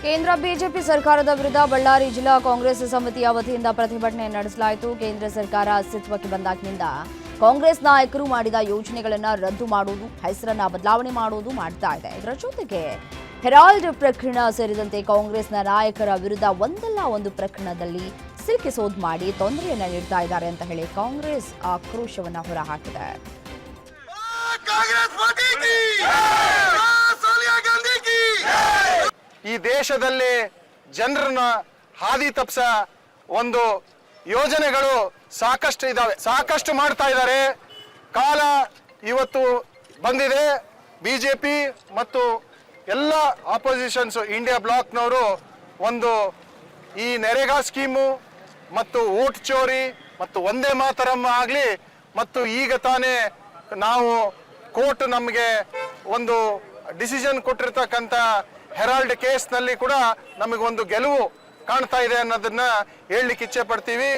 ಕೇಂದ್ರ ಬಿಜೆಪಿ ಸರ್ಕಾರದ ವಿರುದ್ಧ ಬಳ್ಳಾರಿ ಜಿಲ್ಲಾ ಕಾಂಗ್ರೆಸ್ ಸಮಿತಿಯ ವತಿಯಿಂದ ಪ್ರತಿಭಟನೆ ನಡೆಸಲಾಯಿತು. ಕೇಂದ್ರ ಸರ್ಕಾರ ಅಸ್ತಿತ್ವಕ್ಕೆ ಬಂದಾಗಿನಿಂದ ಕಾಂಗ್ರೆಸ್ ನಾಯಕರು ಮಾಡಿದ ಯೋಜನೆಗಳನ್ನು ರದ್ದು ಮಾಡುವುದು, ಹೆಸರನ್ನ ಬದಲಾವಣೆ ಮಾಡುವುದು ಮಾಡ್ತಾ ಇದೆ. ಇದರ ಜೊತೆಗೆ ಹೆರಾಲ್ಡ್ ಪ್ರಕರಣ ಸೇರಿದಂತೆ ಕಾಂಗ್ರೆಸ್ನ ನಾಯಕರ ವಿರುದ್ಧ ಒಂದಲ್ಲ ಒಂದು ಪ್ರಕರಣದಲ್ಲಿ ಸಿಲುಕಿಸೋದು ಮಾಡಿ ತೊಂದರೆಯನ್ನ ನೀಡ್ತಾ ಇದ್ದಾರೆ ಅಂತ ಹೇಳಿ ಕಾಂಗ್ರೆಸ್ ಆಕ್ರೋಶವನ್ನ ಹೊರಹಾಕಿದೆ. ಈ ದೇಶದಲ್ಲಿ ಜನರನ್ನ ಹಾದಿ ತಪ್ಪಿಸ ಒಂದು ಯೋಜನೆಗಳು ಸಾಕಷ್ಟು ಇದಾವೆ, ಸಾಕಷ್ಟು ಮಾಡ್ತಾ ಇದ್ದಾರೆ. ಕಾಲ ಇವತ್ತು ಬಂದಿದೆ. ಬಿಜೆಪಿ ಮತ್ತು ಎಲ್ಲ ಆಪೋಸಿಷನ್ಸ್ ಇಂಡಿಯಾ ಬ್ಲಾಕ್ನವರು ಒಂದು ಈ ನರೇಗಾ ಸ್ಕೀಮು ಮತ್ತು ವೋಟ್ ಚೋರಿ ಮತ್ತು ಒಂದೇ ಮಾತರಂ ಆಗಲಿ ಮತ್ತು ಈಗ ತಾನೇ ನಾವು ಕೋರ್ಟ್ ನಮಗೆ ಒಂದು ಡಿಸಿಷನ್ ಕೊಟ್ಟಿರ್ತಕ್ಕಂಥ ಹೆರಾಲ್ಡ್ ಕೇಸ್ನಲ್ಲಿ ಕೂಡ ನಮಗೆ ಒಂದು ಗೆಲುವು ಕಾಣ್ತಾ ಇದೆ ಅನ್ನೋದನ್ನ ಹೇಳಲಿಕ್ಕೆ ಇಚ್ಛೆ ಪಡ್ತೀವಿ.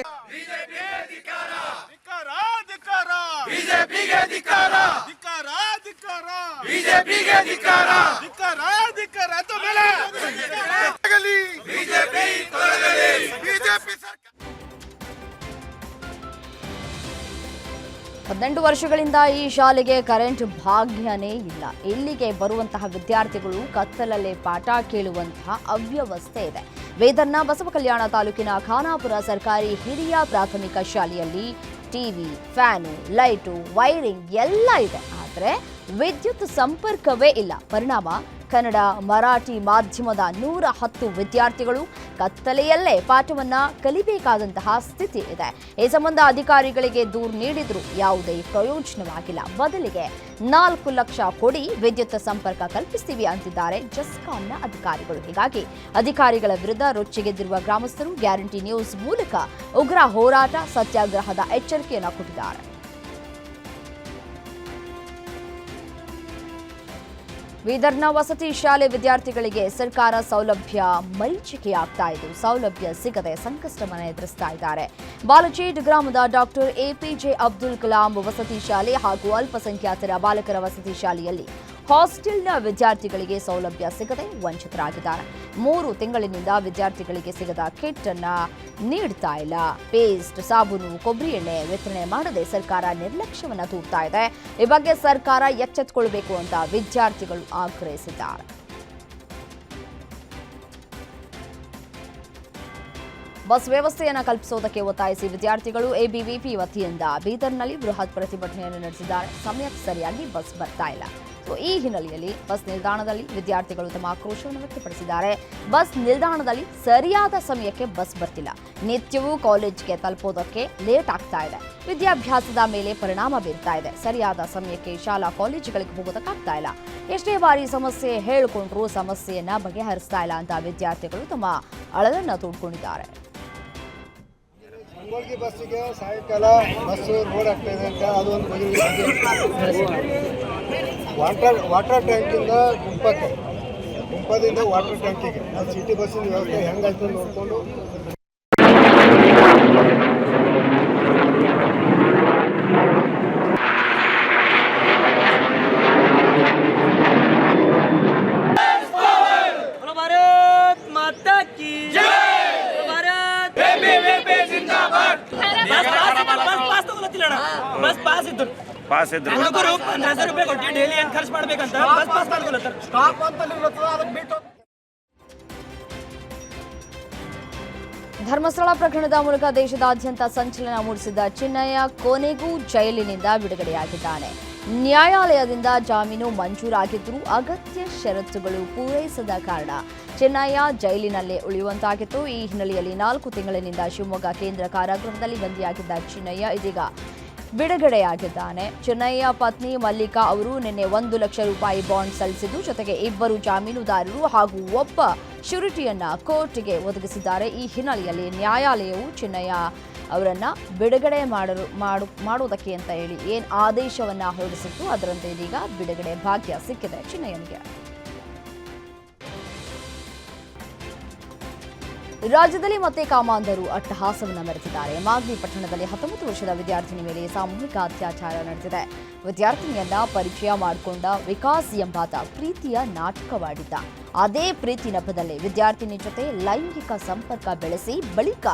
ಹದಿನೆಂಟು ವರ್ಷಗಳಿಂದ ಈ ಶಾಲೆಗೆ ಕರೆಂಟ್ ಭಾಗ್ಯನೇ ಇಲ್ಲ. ಇಲ್ಲಿಗೆ ಬರುವಂತಹ ವಿದ್ಯಾರ್ಥಿಗಳು ಕತ್ತಲಲ್ಲೇ ಪಾಠ ಕೇಳುವಂತಹ ಅವ್ಯವಸ್ಥೆ ಇದೆ. ವೇದನ್ನ ಬಸವಕಲ್ಯಾಣ ತಾಲೂಕಿನ ಖಾನಾಪುರ ಸರ್ಕಾರಿ ಹಿರಿಯ ಪ್ರಾಥಮಿಕ ಶಾಲೆಯಲ್ಲಿ ಟಿವಿ, ಫ್ಯಾನು, ಲೈಟು, ವೈರಿಂಗ್ ಎಲ್ಲ ಇದೆ. ಆದರೆ ವಿದ್ಯುತ್ ಸಂಪರ್ಕವೇ ಇಲ್ಲ. ಪರಿಣಾಮ ಕನ್ನಡ, ಮರಾಠಿ ಮಾಧ್ಯಮದ 110 ವಿದ್ಯಾರ್ಥಿಗಳು ಕತ್ತಲೆಯಲ್ಲೇ ಪಾಠವನ್ನ ಕಲಿಬೇಕಾದಂತಹ ಸ್ಥಿತಿ ಇದೆ. ಈ ಸಂಬಂಧ ಅಧಿಕಾರಿಗಳಿಗೆ ದೂರು ನೀಡಿದ್ರು ಯಾವುದೇ ಪ್ರಯೋಜನವಾಗಿಲ್ಲ. ಬದಲಿಗೆ 4 ಲಕ್ಷ ಕೊಡಿ ವಿದ್ಯುತ್ ಸಂಪರ್ಕ ಕಲ್ಪಿಸ್ತೀವಿ ಅಂತಿದ್ದಾರೆ ಜೆಸ್ಕಾಂನ ಅಧಿಕಾರಿಗಳು. ಹೀಗಾಗಿ ಅಧಿಕಾರಿಗಳ ವಿರುದ್ಧ ರೊಚ್ಚಿಗೆದ್ದಿರುವ ಗ್ರಾಮಸ್ಥರು ಗ್ಯಾರಂಟಿ ನ್ಯೂಸ್ ಮೂಲಕ ಉಗ್ರ ಹೋರಾಟ, ಸತ್ಯಾಗ್ರಹದ ಎಚ್ಚರಿಕೆಯನ್ನು ಕೊಟ್ಟಿದ್ದಾರೆ. ಬೀದರ್ನ ವಸತಿ ಶಾಲೆ ವಿದ್ಯಾರ್ಥಿಗಳಿಗೆ ಸರ್ಕಾರ ಸೌಲಭ್ಯ ಮರೀಚಿಕೆಯಾಗ್ತಾ ಇದ್ದು ಸೌಲಭ್ಯ ಸಿಗದೆ ಸಂಕಷ್ಟವನ್ನು ಎದುರಿಸ್ತಾ ಇದ್ದಾರೆ. ಬಾಲಚೇಡ್ ಗ್ರಾಮದ ಡಾಕ್ಟರ್ ಎಪಿಜೆ ಅಬ್ದುಲ್ ಕಲಾಂ ವಸತಿ ಶಾಲೆ ಹಾಗೂ ಅಲ್ಪಸಂಖ್ಯಾತರ ಬಾಲಕರ ವಸತಿ ಶಾಲೆಯಲ್ಲಿ ಹಾಸ್ಟೆಲ್ನ ವಿದ್ಯಾರ್ಥಿಗಳಿಗೆ ಸೌಲಭ್ಯ ಸಿಗದೆ ವಂಚಿತರಾಗಿದ್ದಾರೆ. 3 ತಿಂಗಳಿನಿಂದ ವಿದ್ಯಾರ್ಥಿಗಳಿಗೆ ಸಿಗದ ಕಿಟ್ ಅನ್ನ ನೀಡ್ತಾ ಇಲ್ಲ. ಪೇಸ್ಟ್, ಸಾಬೂನು, ಕೊಬ್ಬರಿ ಎಣ್ಣೆ ವಿತರಣೆ ಮಾಡದೆ ಸರ್ಕಾರ ನಿರ್ಲಕ್ಷ್ಯವನ್ನ ತೋರ್ತಾ ಇದೆ. ಈ ಬಗ್ಗೆ ಸರ್ಕಾರ ಎಚ್ಚೆತ್ತುಕೊಳ್ಳಬೇಕು ಅಂತ ವಿದ್ಯಾರ್ಥಿಗಳು ಆಗ್ರಹಿಸಿದ್ದಾರೆ. ಬಸ್ ವ್ಯವಸ್ಥೆಯನ್ನು ಕಲ್ಪಿಸುವುದಕ್ಕೆ ಒತ್ತಾಯಿಸಿ ವಿದ್ಯಾರ್ಥಿಗಳು ಎಬಿವಿಪಿ ವತಿಯಿಂದ ಬೀದರ್ನಲ್ಲಿ ಬೃಹತ್ ಪ್ರತಿಭಟನೆಯನ್ನು ನಡೆಸಿದ್ದಾರೆ. ಸಮಯಕ್ಕೆ ಸರಿಯಾಗಿ ಬಸ್ ಬರ್ತಾ ಇಲ್ಲ. ಈ ಹಿನ್ನೆಲೆಯಲ್ಲಿ ಬಸ್ ನಿಲ್ದಾಣದಲ್ಲಿ ವಿದ್ಯಾರ್ಥಿಗಳು ತಮ್ಮ ಆಕ್ರೋಶವನ್ನು ವ್ಯಕ್ತಪಡಿಸಿದ್ದಾರೆ. ಬಸ್ ನಿಲ್ದಾಣದಲ್ಲಿ ಸರಿಯಾದ ಸಮಯಕ್ಕೆ ಬಸ್ ಬರ್ತಿಲ್ಲ. ನಿತ್ಯವೂ ಕಾಲೇಜ್ಗೆ ತಲುಪೋದಕ್ಕೆ ಲೇಟ್ ಆಗ್ತಾ ಇದೆ. ವಿದ್ಯಾಭ್ಯಾಸದ ಮೇಲೆ ಪರಿಣಾಮ ಬೀರ್ತಾ ಇದೆ. ಸರಿಯಾದ ಸಮಯಕ್ಕೆ ಶಾಲಾ ಕಾಲೇಜುಗಳಿಗೆ ಹೋಗೋದಕ್ಕಾಗ್ತಾ ಇಲ್ಲ. ಎಷ್ಟೇ ಬಾರಿ ಸಮಸ್ಯೆ ಹೇಳಿಕೊಂಡ್ರೂ ಸಮಸ್ಯೆಯನ್ನ ಬಗೆಹರಿಸ್ತಾ ಇಲ್ಲ ಅಂತ ವಿದ್ಯಾರ್ಥಿಗಳು ತಮ್ಮ ಅಳಲನ್ನು ತೋಡ್ಕೊಂಡಿದ್ದಾರೆ. ಬಸ್ಸಿಗೆ ಸಾಯಂಕಾಲ ಬಸ್ಸು ರೋಡ್ ಆಗ್ತಾ ಇದೆ ಅಂತ ಅದೊಂದು ವಾಟರ್ ಟ್ಯಾಂಕಿಂದ ಗುಂಪದಿಂದ ವಾಟರ್ ಟ್ಯಾಂಕಿಗೆ ಸಿಟಿ ಬಸ್ಸಿನ ವ್ಯವಸ್ಥೆ ಹೆಂಗಾಯ್ತು ನೋಡಿಕೊಂಡು ಪಾಸ್ ಇದ್ರು 15,000 ರೂಪಾಯಿ ಕೊಟ್ಟು ಡೈಲಿ ಏನು ಖರ್ಚು ಮಾಡ್ಬೇಕಂತ ಬಸ್ ಪಾಸ್ ಮಾಡ್ಕೊಳ್ತಾರೆ. ಸ್ಟಾಪ್ ಅಂತ ಅದಕ್ಕೆ ಬಿಟ್ಟು ಧರ್ಮಸ್ಥಳ ಪ್ರಕರಣದ ಮೂಲಕ ದೇಶದಾದ್ಯಂತ ಸಂಚಲನ ಮೂಡಿಸಿದ ಚಿನ್ನಯ್ಯ ಕೊನೆಗೂ ಜೈಲಿನಿಂದ ಬಿಡುಗಡೆಯಾಗಿದ್ದಾನೆ. ನ್ಯಾಯಾಲಯದಿಂದ ಜಾಮೀನು ಮಂಜೂರಾಗಿದ್ದರೂ ಅಗತ್ಯ ಷರತ್ತುಗಳು ಪೂರೈಸದ ಕಾರಣ ಚಿನ್ನಯ್ಯ ಜೈಲಿನಲ್ಲೇ ಉಳಿಯುವಂತಾಗಿತ್ತು. ಈ ಹಿನ್ನೆಲೆಯಲ್ಲಿ 4 ತಿಂಗಳಿನಿಂದ ಶಿವಮೊಗ್ಗ ಕೇಂದ್ರ ಕಾರಾಗೃಹದಲ್ಲಿ ಬಂಧಿಯಾಗಿದ್ದ ಚಿನ್ನಯ್ಯ ಇದೀಗ ಬಿಡುಗಡೆಯಾಗಿದ್ದಾನೆ. ಚಿನ್ನಯ್ಯ ಪತ್ನಿ ಮಲ್ಲಿಕಾ ಅವರು ನಿನ್ನೆ 1 ಲಕ್ಷ ರೂಪಾಯಿ ಬಾಂಡ್ ಸಲ್ಲಿಸಿದ್ದು ಜೊತೆಗೆ 2 ಜಾಮೀನುದಾರರು ಹಾಗೂ ಒಬ್ಬ ಶ್ಯೂರಿಟಿಯನ್ನ ಕೋರ್ಟ್ಗೆ ಒದಗಿಸಿದ್ದಾರೆ. ಈ ಹಿನ್ನೆಲೆಯಲ್ಲಿ ನ್ಯಾಯಾಲಯವು ಚಿನ್ನಯ್ಯ ಅವರನ್ನ ಬಿಡುಗಡೆ ಮಾಡುವುದಕ್ಕೆ ಅಂತ ಹೇಳಿ ಏನು ಆದೇಶವನ್ನ ಹೊರಡಿಸಿತ್ತು ಅದರಂತೆ ಇದೀಗ ಬಿಡುಗಡೆ ಭಾಗ್ಯ ಸಿಕ್ಕಿದೆ ಚಿನ್ನಯ್ಯನಿಗೆ. ರಾಜ್ಯದಲ್ಲಿ ಮತ್ತೆ ಕಾಮಾಂಧರು ಅಟ್ಟಹಾಸವನ್ನ ಮೆರೆದಿದ್ದಾರೆ. ಮಾಗಡಿ ಪಟ್ಟಣದಲ್ಲಿ 19 ವರ್ಷದ ವಿದ್ಯಾರ್ಥಿನಿ ಮೇಲೆ ಸಾಮೂಹಿಕ ಅತ್ಯಾಚಾರ ನಡೆದಿದೆ. ವಿದ್ಯಾರ್ಥಿನಿಯನ್ನ ಪರಿಚಯ ಮಾಡಿಕೊಂಡ ವಿಕಾಸ್ ಎಂಬಾತ ಪ್ರೀತಿಯ ನಾಟಕವಾಡಿದ್ದ. ಅದೇ ಪ್ರೀತಿ ನೆಪದಲ್ಲಿ ವಿದ್ಯಾರ್ಥಿನಿ ಜೊತೆ ಲೈಂಗಿಕ ಸಂಪರ್ಕ ಬೆಳೆಸಿ ಬಳಿಕ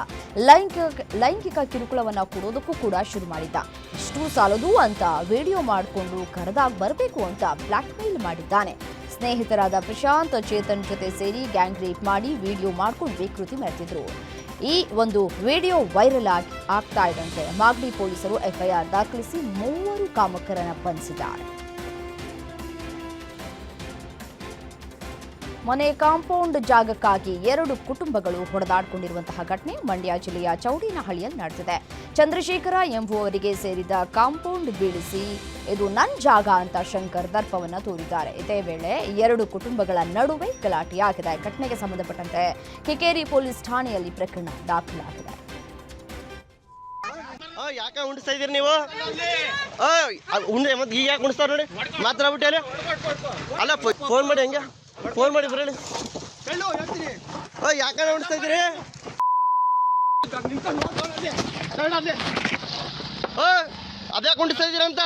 ಲೈಂಗಿಕ ಕಿರುಕುಳವನ್ನ ಕೊಡೋದಕ್ಕೂ ಕೂಡ ಶುರು ಮಾಡಿದ್ದ. ಇಷ್ಟು ಸಾಲದು ಅಂತ ವಿಡಿಯೋ ಮಾಡಿಕೊಂಡು ಕರೆದಾಗ ಬರಬೇಕು ಅಂತ ಬ್ಲಾಕ್ ಮೇಲ್ ಮಾಡಿದ್ದಾನೆ. ಸ್ನೇಹಿತರಾದ ಪ್ರಶಾಂತ್ ಚೇತನ್ ಜೊತೆ ಸೇರಿ ಗ್ಯಾಂಗ್ ರೇಪ್ ಮಾಡಿ ವಿಡಿಯೋ ಮಾಡ್ಕೊಂಡು ವಿಕೃತಿ ಮೆರೆದಿದ್ರು. ಈ ಒಂದು ವಿಡಿಯೋ ವೈರಲ್ ಆಗ್ತಾ ಇದ್ದಂತೆ ಮಾಗಡಿ ಪೊಲೀಸರು ಎಫ್ಐಆರ್ ದಾಖಲಿಸಿ 3 ಕಾಮಕರನ್ನ ಬಂಧಿಸಿದ್ದಾರೆ. ಮನೆ ಕಾಂಪೌಂಡ್ ಜಾಗಕ್ಕಾಗಿ 2 ಕುಟುಂಬಗಳು ಹೊಡೆದಾಡಿಕೊಂಡಿರುವಂತಹ ಘಟನೆ ಮಂಡ್ಯ ಜಿಲ್ಲೆಯ ಚೌಡಿನಹಳ್ಳಿಯಲ್ಲಿ ನಡೆದಿದೆ. ಚಂದ್ರಶೇಖರ ಎಂಬುವವರಿಗೆ ಸೇರಿದ ಕಾಂಪೌಂಡ್ ಬೀಳಿಸಿ ಇದು ನನ್ನ ಜಾಗ ಅಂತ ಶಂಕರ್ ದರ್ಪವನ್ನ ತೋರಿದ್ದಾರೆ. ಇದೇ ವೇಳೆ 2 ಕುಟುಂಬಗಳ ನಡುವೆ ಗಲಾಟೆಯಾಗಿದೆ. ಘಟನೆಗೆ ಸಂಬಂಧಪಟ್ಟಂತೆ ಕಿಕ್ಕೇರಿ ಪೊಲೀಸ್ ಠಾಣೆಯಲ್ಲಿ ಪ್ರಕರಣ ದಾಖಲಾಗಿದೆ. ಯಾಕೆ ಉಂಡಿಸ್ತಾ ಇದೀರಿ ನೀವು? ಉಂಡೆ ಮತ್ತೆ ಈಗ ಯಾಕೆ ಉಣಿಸ್ತಾರ ನೋಡಿ ಮಾತಾಡ್ಬಿಟ್ಟೆ. ಅಲ್ಲ ಫೋನ್ ಮಾಡಿ ಹಂಗೆ ಫೋನ್ ಮಾಡಿ ಬರಲಿ. ಯಾಕೆ ಉಣಿಸ್ತಾ ಇದ್ದೀರಿ? ಅದ್ಯಾಕೆ ಉಂಡಿಸ್ತಾ ಇದ್ದೀರ ಅಂತ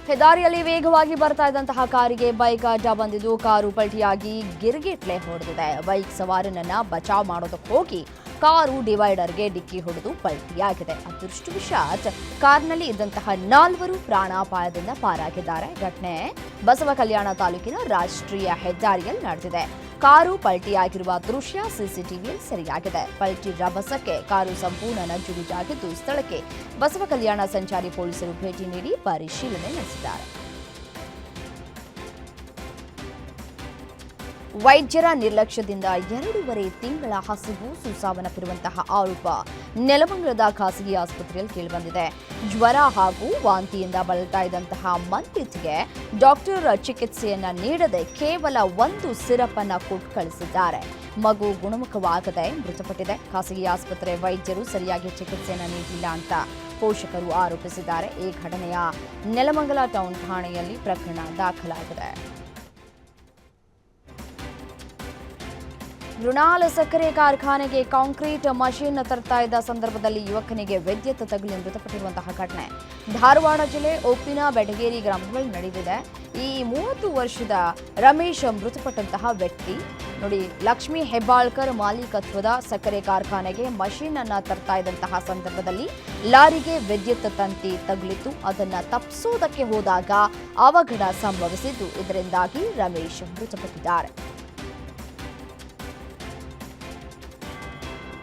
ಹೆದ್ದಾರಿಯಲ್ಲಿ ವೇಗವಾಗಿ ಬರ್ತಾ ಇದ್ದಂತಹ ಕಾರಿಗೆ ಬೈಕ್ ಅಡ್ಡ ಬಂದಿದ್ದು ಕಾರು ಪಲ್ಟಿಯಾಗಿ ಗಿರ್ಗಿಟ್ಲೆ ಹೊಡೆದಿದೆ. ಬೈಕ್ ಸವಾರನನ್ನ ಬಚಾವ್ ಮಾಡೋದಕ್ಕೆ ಹೋಗಿ ಕಾರು ಡಿವೈಡರ್ಗೆ ಡಿಕ್ಕಿ ಹೊಡೆದು ಪಲ್ಟಿಯಾಗಿದೆ. ಅದೃಷ್ಟವಶಾತ್ ಕಾರ್ನಲ್ಲಿ ಇದ್ದಂತಹ 4 ಪ್ರಾಣಾಪಾಯದಿಂದ ಪಾರಾಗಿದ್ದಾರೆ. ಘಟನೆ ಬಸವ ಕಲ್ಯಾಣ ತಾಲೂಕಿನ ರಾಷ್ಟ್ರೀಯ ಹೆದ್ದಾರಿಯಲ್ಲಿ ನಡೆದಿದೆ. ಕಾರು ಪಲ್ಟಿಯಾಗಿರುವ ದೃಶ್ಯ ಸಿಸಿಟಿವಿಯಲ್ಲಿ ಸೆರೆಯಾಗಿದೆ. ಪಲ್ಟಿ ರಭಸಕ್ಕೆ ಕಾರು ಸಂಪೂರ್ಣ ನಜ್ಜುಗುಜ್ಜಾಗಿದ್ದು ಸ್ಥಳಕ್ಕೆ ಬಸವ ಕಲ್ಯಾಣ ಸಂಚಾರಿ ಪೊಲೀಸರು ಭೇಟಿ ನೀಡಿ ಪರಿಶೀಲನೆ ನಡೆಸಿದ್ದಾರೆ. ವೈದ್ಯರ ನಿರ್ಲಕ್ಷ್ಯದಿಂದ 2.5 ತಿಂಗಳ ಹಸುಗೂಸು ಸಾವನ್ನಪ್ಪಿರುವಂತಹ ಆರೋಪ ನೆಲಮಂಗಲದ ಖಾಸಗಿ ಆಸ್ಪತ್ರೆಯಲ್ಲಿ ಕೇಳಿಬಂದಿದೆ. ಜ್ವರ ಹಾಗೂ ವಾಂತಿಯಿಂದ ಬಳಲ್ತಾ ಇದ್ದಂತಹ ಮನ್ವಿತ್ಗೆ ಡಾಕ್ಟರ್ ಚಿಕಿತ್ಸೆಯನ್ನ ನೀಡದೆ ಕೇವಲ 1 ಸಿರಪ್ ಅನ್ನ ಕೊಟ್ಟು ಕಳಿಸಿದ್ದಾರೆ. ಮಗು ಗುಣಮುಖವಾಗದೆ ಮೃತಪಟ್ಟಿದೆ. ಖಾಸಗಿ ಆಸ್ಪತ್ರೆ ವೈದ್ಯರು ಸರಿಯಾಗಿ ಚಿಕಿತ್ಸೆಯನ್ನ ನೀಡಿಲ್ಲ ಅಂತ ಪೋಷಕರು ಆರೋಪಿಸಿದ್ದಾರೆ. ಈ ಘಟನೆಯ ನೆಲಮಂಗಲ ಟೌನ್ ಠಾಣೆಯಲ್ಲಿ ಪ್ರಕರಣ ದಾಖಲಾಗಿದೆ. ಮೃಣಾಲ್ ಸಕ್ಕರೆ ಕಾರ್ಖಾನೆಗೆ ಕಾಂಕ್ರೀಟ್ ಮಷೀನ್ ತರ್ತಾ ಇದ್ದ ಸಂದರ್ಭದಲ್ಲಿ ಯುವಕನಿಗೆ ವಿದ್ಯುತ್ ತಗುಲಿ ಮೃತಪಟ್ಟಿರುವಂತಹ ಘಟನೆ ಧಾರವಾಡ ಜಿಲ್ಲೆ ಒಪ್ಪಿನ ಬೆಟಗೇರಿ ಗ್ರಾಮದಲ್ಲಿ ನಡೆದಿದೆ. ಈ 30 ವರ್ಷದ ರಮೇಶ್ ಮೃತಪಟ್ಟಂತಹ ವ್ಯಕ್ತಿ ನೋಡಿ ಲಕ್ಷ್ಮೀ ಹೆಬ್ಬಾಳ್ಕರ್ ಮಾಲೀಕತ್ವದ ಸಕ್ಕರೆ ಕಾರ್ಖಾನೆಗೆ ಮಷೀನ್ ಅನ್ನ ತರ್ತಾ ಇದ್ದಂತಹ ಸಂದರ್ಭದಲ್ಲಿ ಲಾರಿಗೆ ವಿದ್ಯುತ್ ತಂತಿ ತಗುಲಿತು. ಅದನ್ನ ತಪ್ಪಿಸೋದಕ್ಕೆ ಹೋದಾಗ ಅವಘಡ ಸಂಭವಿಸಿದ್ದು ಇದರಿಂದಾಗಿ ರಮೇಶ್ ಮೃತಪಟ್ಟಿದ್ದಾರೆ.